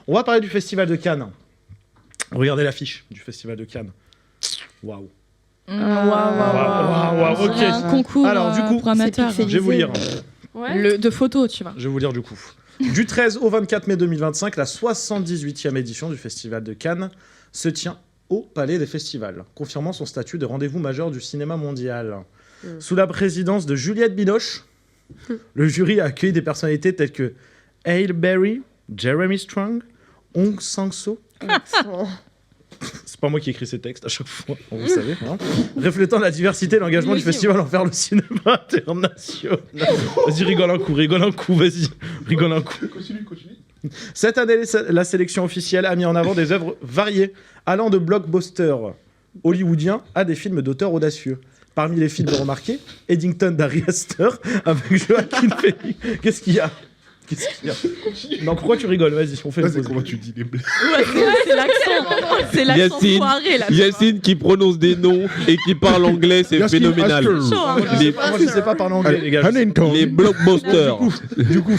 On va parler du Festival de Cannes. Regardez l'affiche du Festival de Cannes. Waouh. Waouh, ok. Un concours Alors, du coup, pour amateurs. Je vais vous lire. De photos, tu vois. Je vais vous lire du coup. Du 13 au 24 mai 2025, la 78e édition du Festival de Cannes se tient au Palais des Festivals, confirmant son statut de rendez-vous majeur du cinéma mondial. Sous la présidence de Juliette Binoche, le jury a accueilli des personnalités telles que Halle Berry, Jeremy Strong, Hong Sang-soo. C'est pas moi qui écris ces textes à chaque fois, vous savez. Hein, reflétant la diversité et l'engagement du festival envers le cinéma international. Vas-y, rigole un coup, vas-y. Rigole un coup. Continue. Cette année, la sélection officielle a mis en avant des œuvres variées, allant de blockbusters hollywoodiens à des films d'auteurs audacieux. Parmi les films remarqués, Eddington d'Ari Aster avec Joaquin Phoenix. Qu'est-ce qu'il y a Non, pourquoi tu rigoles? Vas-y, on fait une pause. Comment tu dis les blagues? C'est l'accent foiré là. Yacine qui prononce des noms et qui parle anglais, c'est phénoménal. Moi, je sais pas parler anglais, les gars. Les blockbusters. Du coup,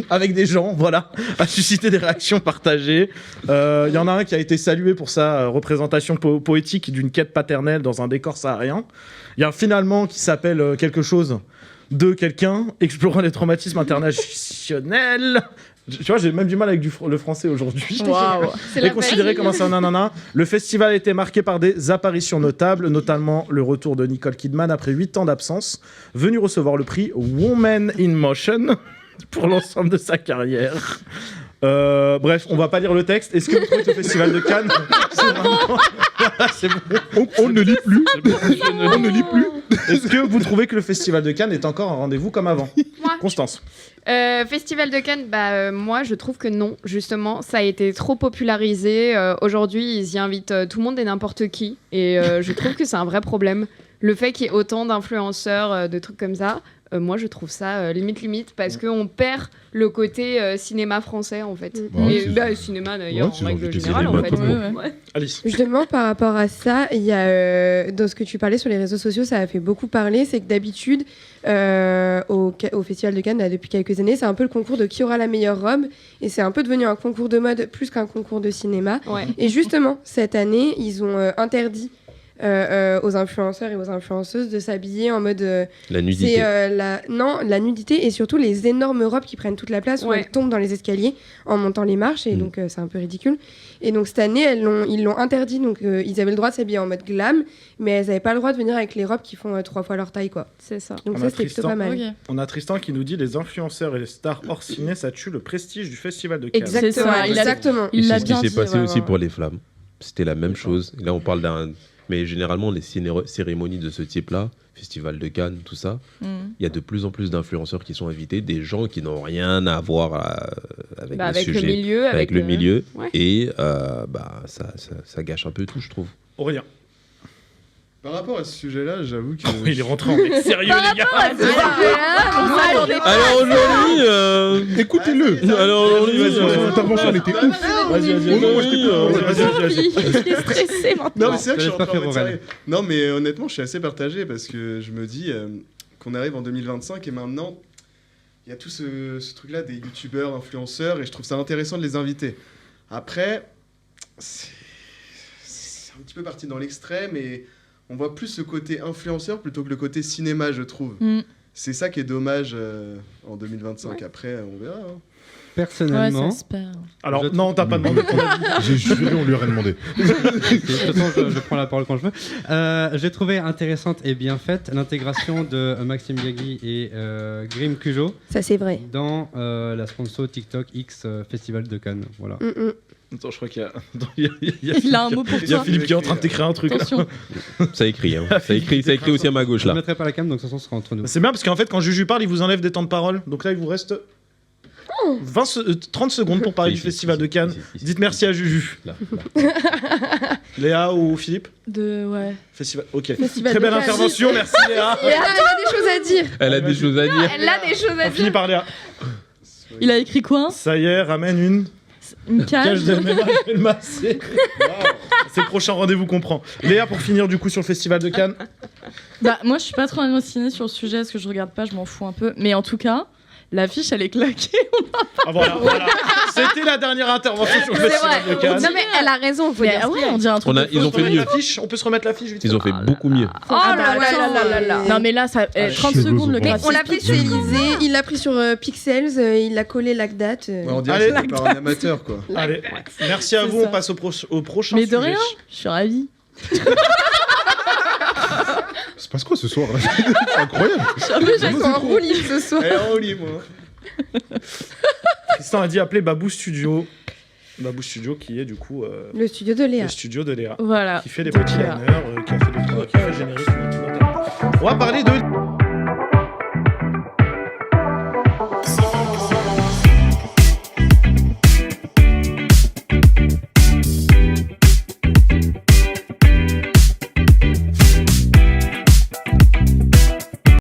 avec des gens, voilà, à susciter des réactions partagées. Il y en a un qui a été salué pour sa représentation poétique d'une quête paternelle dans un décor saharien. Il y a un finalement qui s'appelle quelque chose de quelqu'un explorant les traumatismes internationaux. Tu vois, j'ai même du mal avec le français aujourd'hui. Waouh. Et considéré comme un nanana, le festival a été marqué par des apparitions notables, notamment le retour de Nicole Kidman après 8 ans d'absence, venue recevoir le prix Woman in Motion pour l'ensemble de sa carrière. Bref, on va pas lire le texte. Est-ce que vous trouvez que le Festival de Cannes, c'est bon. On ne lit plus. On ne lit plus. Est-ce que vous trouvez que le Festival de Cannes est encore un rendez-vous comme avant? Constance. Festival de Cannes, moi je trouve que non, justement, ça a été trop popularisé. Aujourd'hui, ils y invitent tout le monde et n'importe qui. Et je trouve que c'est un vrai problème. Le fait qu'il y ait autant d'influenceurs, de trucs comme ça, moi je trouve ça limite, parce qu'on perd le côté cinéma français en fait. Et cinéma d'ailleurs, en règle générale en fait. Alice. Justement, par rapport à ça, il y a, dans ce que tu parlais sur les réseaux sociaux, ça a fait beaucoup parler. C'est que d'habitude, au Festival de Cannes, là, depuis quelques années, c'est un peu le concours de qui aura la meilleure robe. Et c'est un peu devenu un concours de mode plus qu'un concours de cinéma. Ouais. Et justement, cette année, ils ont interdit aux influenceurs et aux influenceuses de s'habiller en mode la nudité. La nudité et surtout les énormes robes qui prennent toute la place où elles tombent dans les escaliers en montant les marches et donc c'est un peu ridicule. Et donc cette année ils l'ont interdit, donc ils avaient le droit de s'habiller en mode glam, mais elles n'avaient pas le droit de venir avec les robes qui font 3 fois leur taille quoi. C'est ça. Donc ça c'était plutôt pas mal. Okay. On a Tristan qui nous dit les influenceurs et les stars hors ciné ça tue le prestige du Festival de Cannes. Exactement. Et c'est ce qui s'est passé aussi pour les flammes. C'était la même chose. Là on parle d'un... Mais généralement, les cérémonies de ce type-là, Festival de Cannes, tout ça, il y a de plus en plus d'influenceurs qui sont invités, des gens qui n'ont rien à voir avec le sujet, avec le milieu. Ouais. Et ça gâche un peu tout, je trouve. Aurélien. Par rapport à ce sujet-là, j'avoue que... il est rentré en mec sérieux, les gars. Alors aujourd'hui... Écoutez-le. Alors aujourd'hui... Son intervention, elle était ouf. Vas-y. Il est stressé maintenant. Non, mais c'est vrai que je suis en train de sérieux. Non, mais honnêtement, je suis assez partagé parce que je me dis qu'on arrive en 2025 et maintenant, il y a tout ce truc-là des youtubeurs, influenceurs et je trouve ça intéressant de les inviter. Après, c'est un petit peu parti dans l'extrême et... On voit plus ce côté influenceur plutôt que le côté cinéma, je trouve. C'est ça qui est dommage en 2025. Ouais. Après, on verra. Hein. Personnellement... Alors, non, t'as pas demandé ton avis. J'ai juré, on lui aurait demandé. De toute façon, je prends la parole quand je veux. J'ai trouvé intéressante et bien faite l'intégration de Maxime Biagui et Grim Cujo. Ça, c'est vrai. Dans la sponsor TikTok X Festival de Cannes. Voilà. Attends, je crois qu'il y a un mot pour toi. Il y a Philippe qui est en train de t'écrire un truc. Ça écrit, hein. ça écrit aussi à ma gauche là. Je ne mettrai pas la cam, donc de toute façon, ce sera entre nous. C'est bien parce qu'en fait, quand Juju parle, il vous enlève des temps de parole. Donc là, il vous reste 30 secondes pour parler du Festival de Cannes. Dites merci à Juju. Léa ou Philippe? Festival. Ok. Très belle intervention, merci Léa. Elle a des choses à dire. Elle a des choses à dire. Elle a des choses à dire. On finit par Léa. Il a écrit quoi? Ça y est, ramène une cage de MMA. C'est le prochain rendez-vous qu'on prend. Léa, pour finir du coup sur le Festival de Cannes. Moi, je suis pas trop ciné sur le sujet parce que je regarde pas, je m'en fous un peu. Mais en tout cas, L'affiche, elle est claquée. Ah, voilà. C'était la dernière intervention sur le Festival de Cannes. Non, mais elle a raison, faut dire. Ouais, on dirait un truc. Ils ont fait mieux. On peut se remettre l'affiche vite fait. Ils ont fait beaucoup mieux. Oh là là. Non, mais là, ça, 30 secondes le Mais graphisme. on l'a pixelisé, il l'a pris sur Pixels, il l'a collé date. Ouais, on dirait Allez. que c'est par un amateur, quoi. Allez, merci à C'est vous. ça. On passe au prochain Mais sujet. de rien, je suis ravie. C'est passe quoi ce soir là? C'est incroyable. Ils sont en roue libre ce soir. Elle est en lit, moi. Tristan a dit appeler Babou Studio. Babou Studio qui est du coup Le studio de Léa. le studio de Léa. Voilà. Qui fait des De petits Léa. liners, qui a fait des trucs, qui a fait le générique notamment. On va parler de